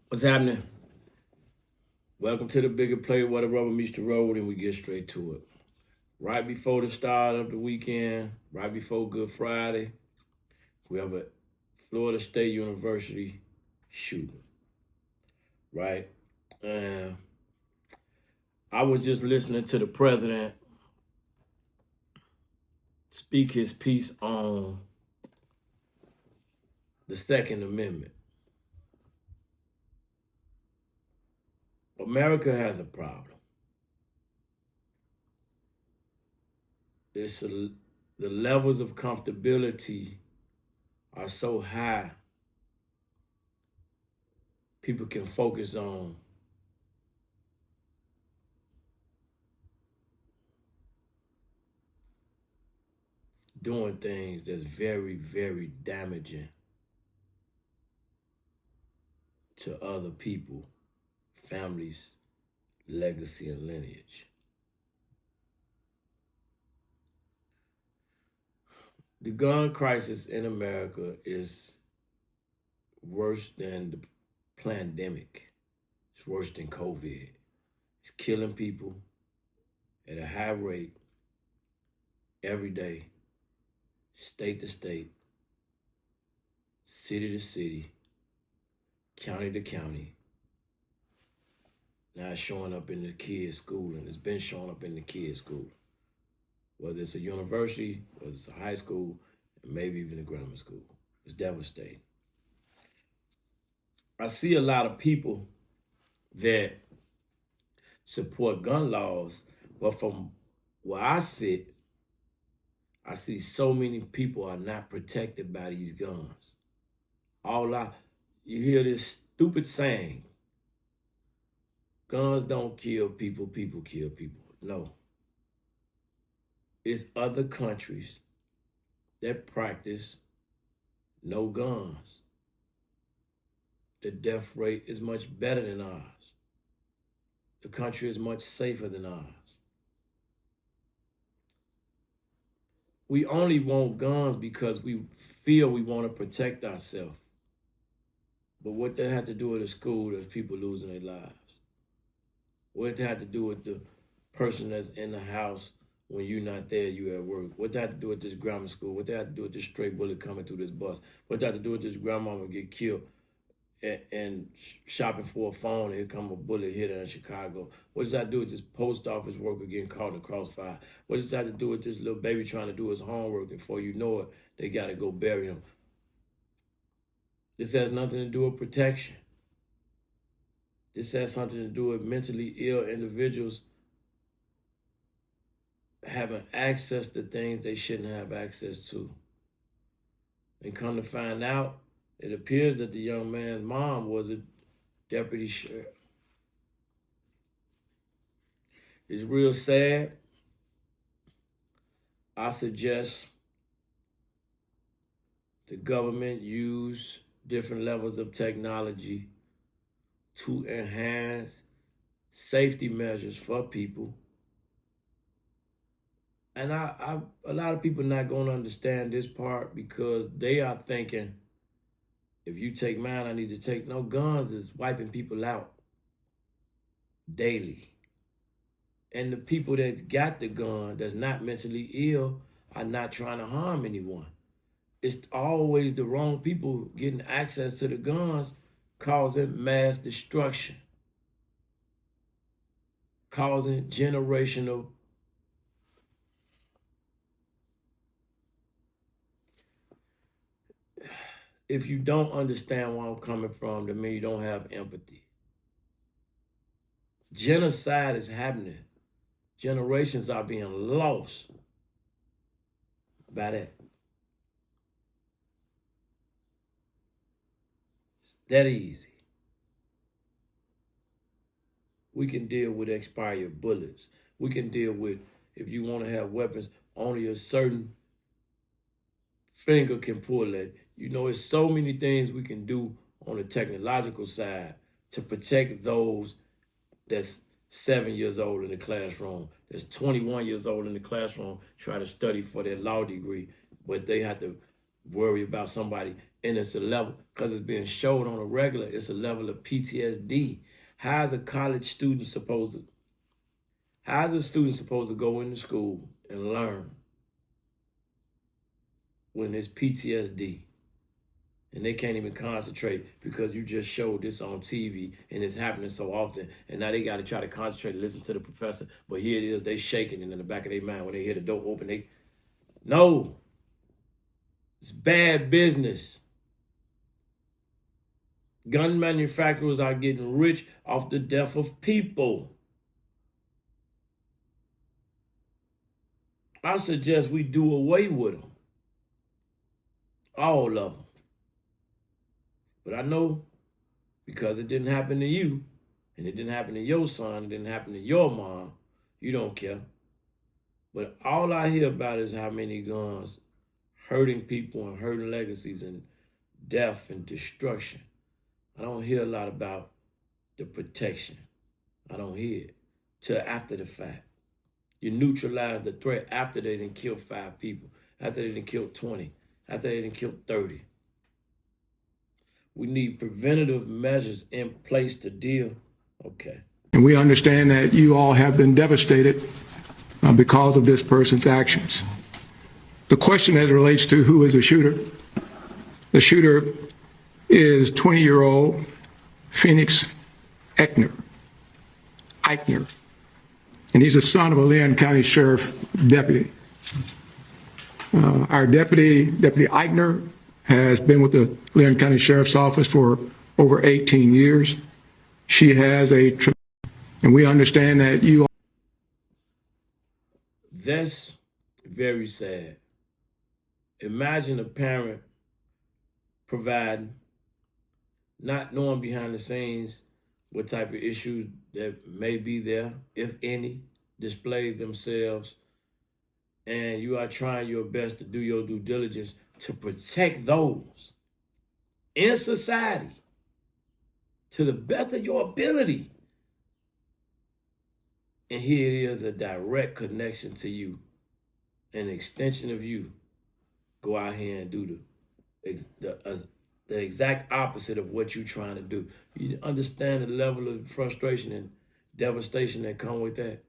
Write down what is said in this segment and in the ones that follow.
What's happening? Welcome to the bigger play where the rubber meets the road and we get straight to it. Right before the start of the weekend, right before Good Friday, we have a Florida State University shooting, right? And I was just listening to the president speak his piece on the Second Amendment. America has a problem. The levels of comfortability are so high, people can focus on doing things that's very, very damaging to other people, families, legacy, and lineage. The gun crisis in America is worse than the pandemic. It's worse than COVID. It's killing people at a high rate every day, state to state, city to city, county to county. Now it's showing up in the kids' school, and it's been showing up in the kids' school. Whether it's a university, whether it's a high school, and maybe even a grammar school. It's devastating. I see a lot of people that support gun laws, but from where I sit, I see so many people are not protected by these guns. You hear this stupid saying, guns don't kill people, people kill people. No. It's other countries that practice no guns. The death rate is much better than ours. The country is much safer than ours. We only want guns because we feel we want to protect ourselves. But what that had to do with the school that's people losing their lives? What that had to do with the person that's in the house when you're not there, you at work? What that had to do with this grammar school? What that had to do with this stray bullet coming through this bus? What that had to do with this grandmama get killed and shopping for a phone, and here come a bullet hit her in Chicago? What does that have to do with this post office worker getting caught in crossfire? What does that have to do with this little baby trying to do his homework, and before you know it, they got to go bury him? This has nothing to do with protection. This has something to do with mentally ill individuals having access to things they shouldn't have access to. And come to find out, it appears that the young man's mom was a deputy sheriff. It's real sad. I suggest the government use different levels of technology to enhance safety measures for people. And a lot of people not going to understand this part because they are thinking, if you take mine, I need to take. No, guns is wiping people out daily. And the people that's got the gun that's not mentally ill are not trying to harm anyone. It's always the wrong people getting access to the guns, causing mass destruction, causing generational if you don't understand where I'm coming from, that means you don't have empathy. Genocide is happening. Generations are being lost by that. It's that easy. We can deal with expired bullets. We can deal with, if you want to have weapons, only a certain finger can pull it. You know, it's so many things we can do on the technological side to protect those that's 7 years old in the classroom, that's 21 years old in the classroom, try to study for their law degree, but they have to worry about somebody And it's a level, because it's being showed on a regular, it's a level of PTSD. How's a student supposed to go into school and learn when it's PTSD and they can't even concentrate because you just showed this on TV and it's happening so often, and now they got to try to concentrate and listen to the professor, but here it is, they shaking, and in the back of their mind when they hear the door open, no, it's bad business. Gun manufacturers are getting rich off the death of people. I suggest we do away with them. All of them. But I know because it didn't happen to you, and it didn't happen to your son, it didn't happen to your mom, you don't care. But all I hear about is how many guns hurting people and hurting legacies and death and destruction. I don't hear a lot about the protection. I don't hear it till after the fact. You neutralize the threat after they done killed 5 people, after they done killed 20, after they done killed 30. We need preventative measures in place to deal. Okay. And we understand that you all have been devastated because of this person's actions. The question as it relates to who is the shooter is 20-year-old Phoenix Ikner. And he's the son of a Leon County Sheriff deputy. Our deputy Ikner, has been with the Leon County Sheriff's Office for over 18 years. She has and we understand that you. That's very sad. Imagine a parent providing, not knowing behind the scenes what type of issues that may be there, if any, display themselves, and you are trying your best to do your due diligence to protect those in society to the best of your ability. And here it is, a direct connection to you, an extension of you. Go out here and do the exact opposite of what you're trying to do. You understand the level of frustration and devastation that come with that?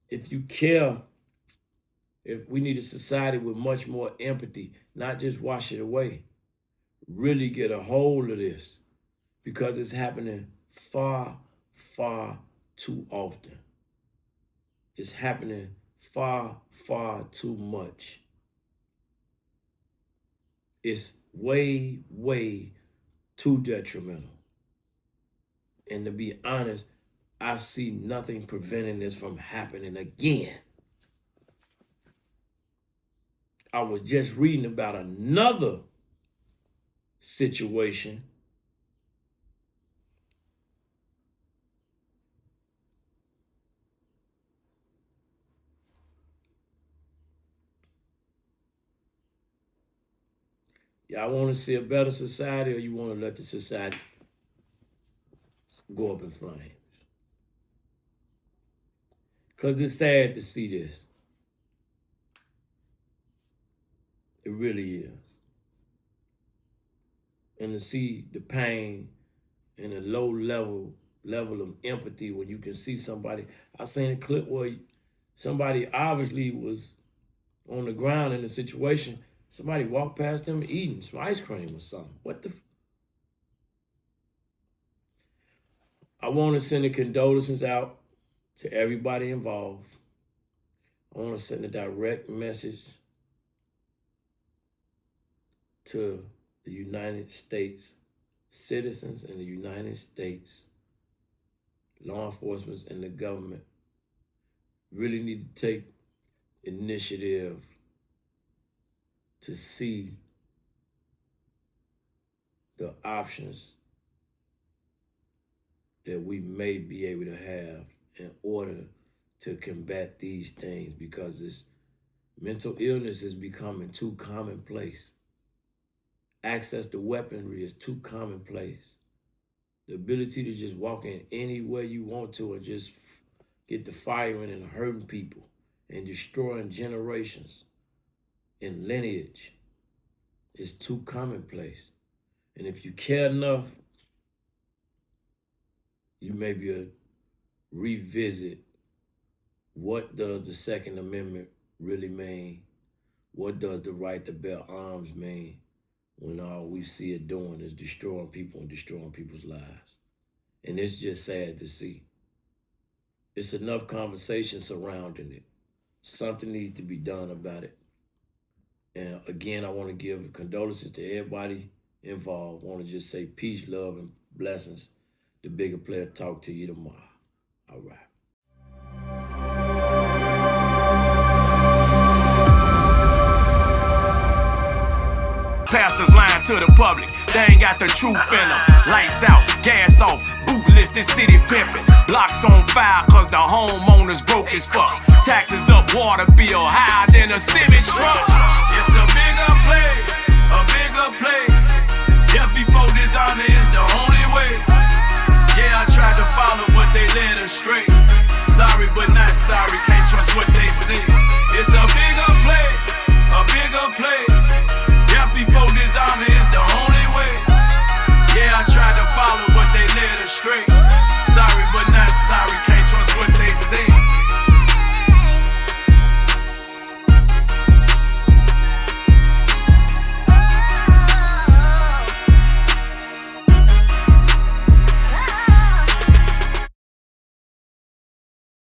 If you care, if we need a society with much more empathy, not just wash it away, really get a hold of this, because it's happening far, far too often. It's happening far, far too much. It's way, way too detrimental. And to be honest, I see nothing preventing this from happening again. I was just reading about another situation y'all want to see a better society, or you want to let the society go up in flames? Because it's sad to see this. It really is. And to see the pain and the low level of empathy when you can see somebody. I seen a clip where somebody obviously was on the ground in a situation. Somebody walked past them eating some ice cream or something. What the? I want to send the condolences out to everybody involved. I want to send a direct message to the United States citizens and the United States law enforcement and the government really need to take initiative to see the options that we may be able to have in order to combat these things, because this mental illness is becoming too commonplace. Access to weaponry is too commonplace. The ability to just walk in anywhere you want to and just get the firing and hurting people and destroying generations and lineage It's too commonplace. And if you care enough, you maybe revisit, what does the Second Amendment really mean? What does the right to bear arms mean when all we see it doing is destroying people and destroying people's lives? And it's just sad to see. It's enough conversation surrounding it. Something needs to be done about it. And again, I want to give condolences to everybody involved. I want to just say peace, love, and blessings. The Bigger Player talk to you tomorrow. All right. Pastors lying to the public, they ain't got the truth in them. Lights out, gas off, bootless, this city pimping. Blocks on fire cause the homeowners broke as fuck. Taxes up, water bill higher than a Civic truck. It's a bigger play, a bigger play. Death before dishonor is the only way.